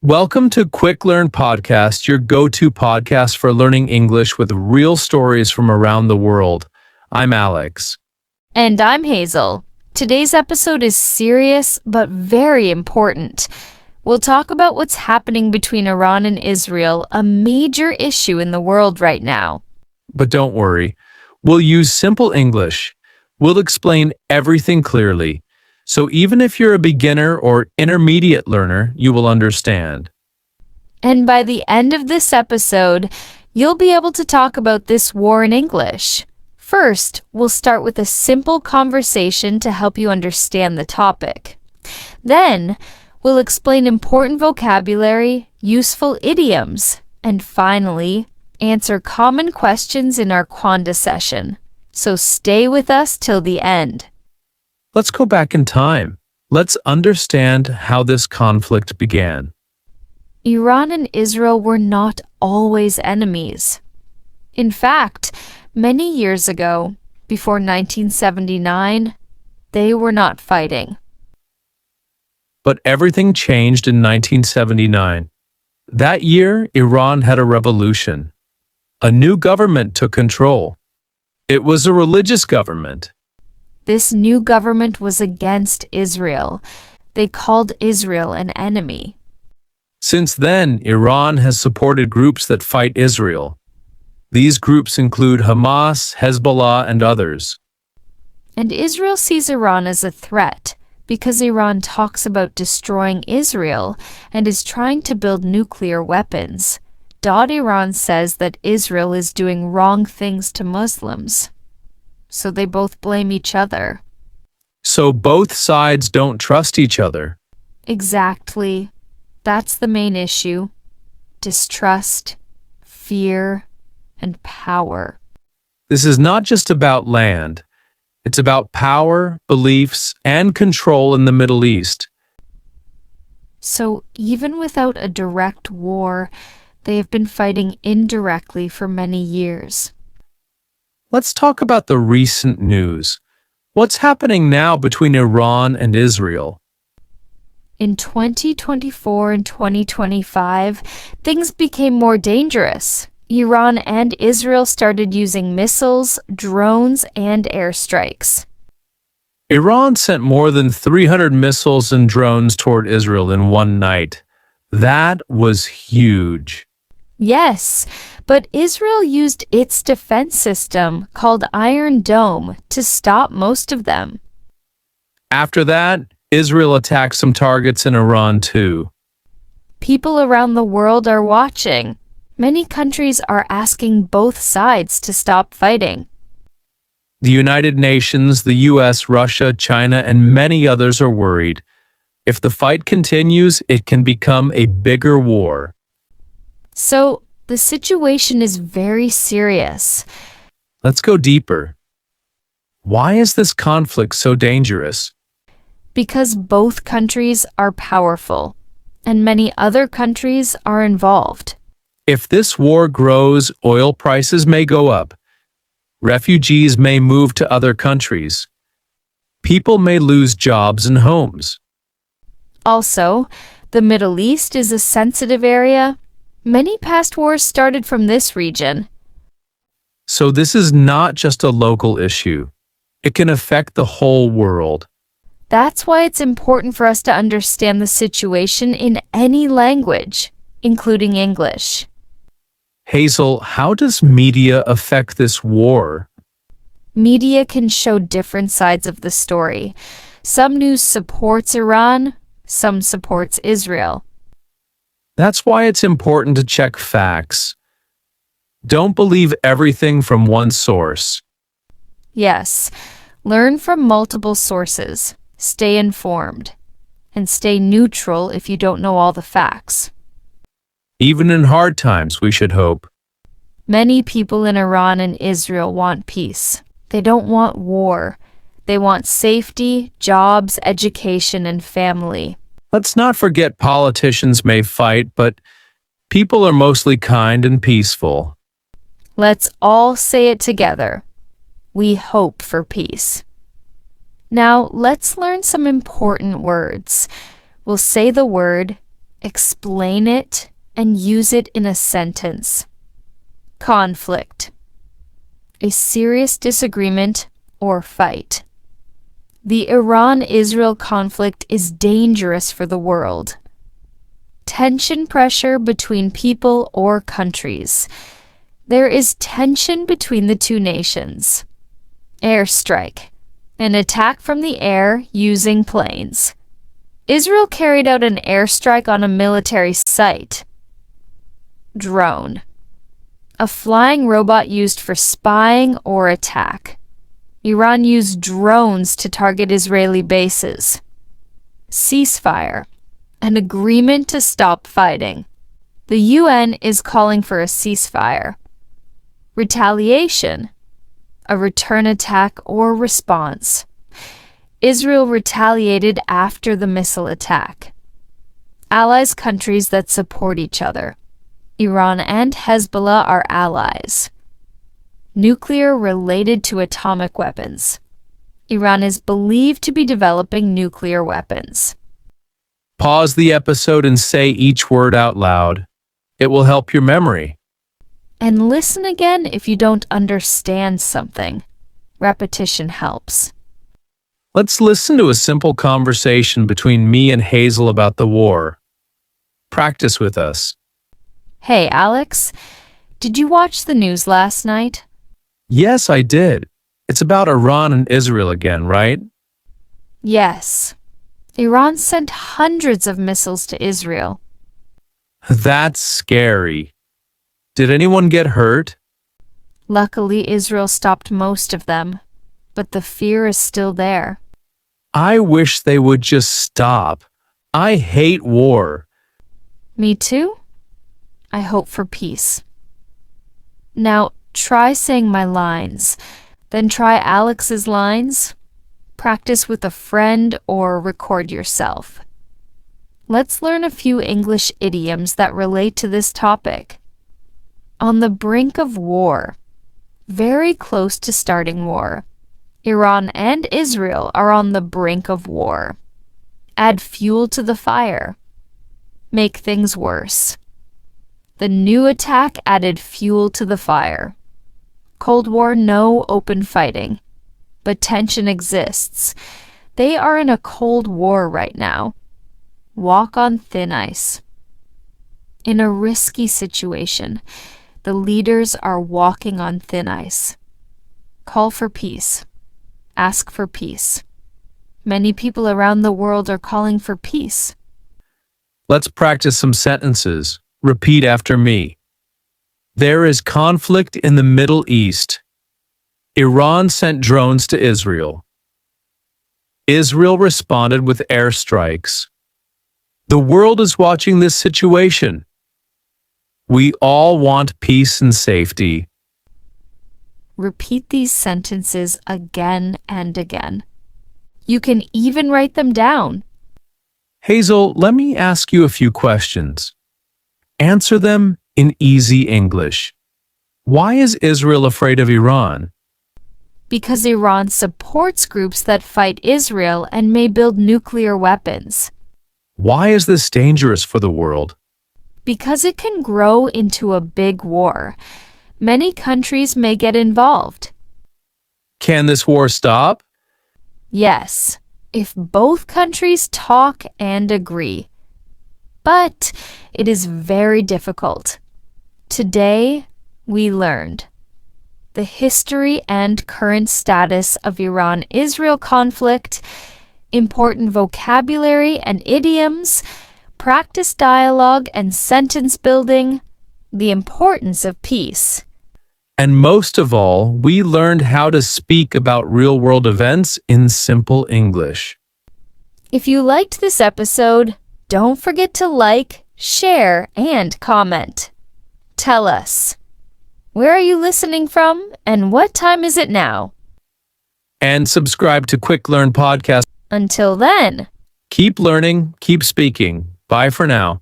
Welcome to Quick Learn Podcast, your go-to podcast for learning English with real stories from around the world. I'm Alex. And I'm Hazel. Today's episode is serious but very important. We'll talk about what's happening between Iran and Israel, a major issue in the world right now. But don't worry, we'll use simple English. We'll explain everything clearly. So even if you're a beginner or intermediate learner, you will understand. And by the end of this episode, you'll be able to talk about this war in English. First, we'll start with a simple conversation to help you understand the topic. Then, we'll explain important vocabulary, useful idioms, and finally, answer common questions in our Quanda session. So stay with us till the end. Let's go back in time. Let's understand how this conflict began. Iran and Israel were not always enemies. In fact, many years ago, before 1979, they were not fighting. But everything changed in 1979. That year, Iran had a revolution. A new government took control. It was a religious government. This new government was against Israel. They called Israel an enemy. Since then, Iran has supported groups that fight Israel. These groups include Hamas, Hezbollah, and others. And Israel sees Iran as a threat because Iran talks about destroying Israel and is trying to build nuclear weapons. Iran says that Israel is doing wrong things to Muslims. So they both blame each other. So both sides don't trust each other. Exactly. That's the main issue. Distrust, fear, and power. This is not just about land. It's about power, beliefs, and control in the Middle East. So even without a direct war, they have been fighting indirectly for many years. Let's talk about the recent news. What's happening now between Iran and Israel? In 2024 and 2025, things became more dangerous. Iran and Israel started using missiles, drones, and airstrikes. Iran sent more than 300 missiles and drones toward Israel in one night. That was huge. Yes, but Israel used its defense system, called Iron Dome, to stop most of them. After that, Israel attacked some targets in Iran too. People around the world are watching. Many countries are asking both sides to stop fighting. The United Nations, the US, Russia, China, and many others are worried. If the fight continues, it can become a bigger war. So, the situation is very serious. Let's go deeper. Why is this conflict so dangerous? Because both countries are powerful, and many other countries are involved. If this war grows, oil prices may go up. Refugees may move to other countries. People may lose jobs and homes. Also, the Middle East is a sensitive area. Many past wars started from this region. So this is not just a local issue. It can affect the whole world. That's why it's important for us to understand the situation in any language, including English. Hazel, how does media affect this war? Media can show different sides of the story. Some news supports Iran, some supports Israel. That's why it's important to check facts. Don't believe everything from one source. Yes, learn from multiple sources, stay informed, and stay neutral if you don't know all the facts. Even in hard times, we should hope. Many people in Iran and Israel want peace. They don't want war. They want safety, jobs, education, and family. Let's not forget politicians may fight, but people are mostly kind and peaceful. Let's all say it together. We hope for peace. Now, let's learn some important words. We'll say the word, Explain it and use it in a sentence. Conflict. A serious disagreement or fight. The Iran-Israel conflict is dangerous for the world. Tension pressure between people or countries. There is tension between the two nations. Airstrike. An attack from the air using planes. Israel carried out an airstrike on a military site. Drone. A flying robot used for spying or attack. Iran used drones to target Israeli bases. Ceasefire. An agreement to stop fighting. The UN is calling for a ceasefire. Retaliation. A return attack or response. Israel retaliated after the missile attack. Allies countries that support each other. Iran and Hezbollah are allies. Nuclear related to atomic weapons. Iran is believed to be developing nuclear weapons. Pause the episode and say each word out loud. It will help your memory. And listen again if you don't understand something. Repetition helps. Let's listen to a simple conversation between me and Hazel about the war. Practice with us. Hey, Alex, did you watch the news last night? Yes, I did. It's about Iran and Israel again, right? Yes. Iran sent hundreds of missiles to Israel. That's scary. Did anyone get hurt? Luckily, Israel stopped most of them, but the fear is still there. I wish they would just stop. I hate war. Me too? I hope for peace. Now, try saying my lines, then try Alex's lines. Practice with a friend or record yourself. Let's learn a few English idioms that relate to this topic. On the brink of war. Very close to starting war. Iran and Israel are on the brink of war. Add fuel to the fire. Make things worse. The new attack added fuel to the fire. Cold War, no open fighting. But tension exists. They are in a Cold War right now. Walk on thin ice. In a risky situation, the leaders are walking on thin ice. Call for peace. Ask for peace. Many people around the world are calling for peace. Let's practice some sentences. Repeat after me. There is conflict in the Middle East. Iran sent drones to Israel. Israel responded with airstrikes. The world is watching this situation. We all want peace and safety. Repeat these sentences again and again. You can even write them down. Hazel, let me ask you a few questions. Answer them in easy English. Why is Israel afraid of Iran? Because Iran supports groups that fight Israel and may build nuclear weapons. Why is this dangerous for the world? Because it can grow into a big war. Many countries may get involved. Can this war stop? Yes, if both countries talk and agree. But it is very difficult. Today, we learned the history and current status of Iran-Israel conflict, important vocabulary and idioms, practice dialogue and sentence building, the importance of peace. And most of all, we learned how to speak about real-world events in simple English. If you liked this episode, don't forget to like, share, and comment. Tell us, where are you listening from and what time is it now? And subscribe to Quick Learn Podcast. Until then. Keep learning, keep speaking. Bye for now.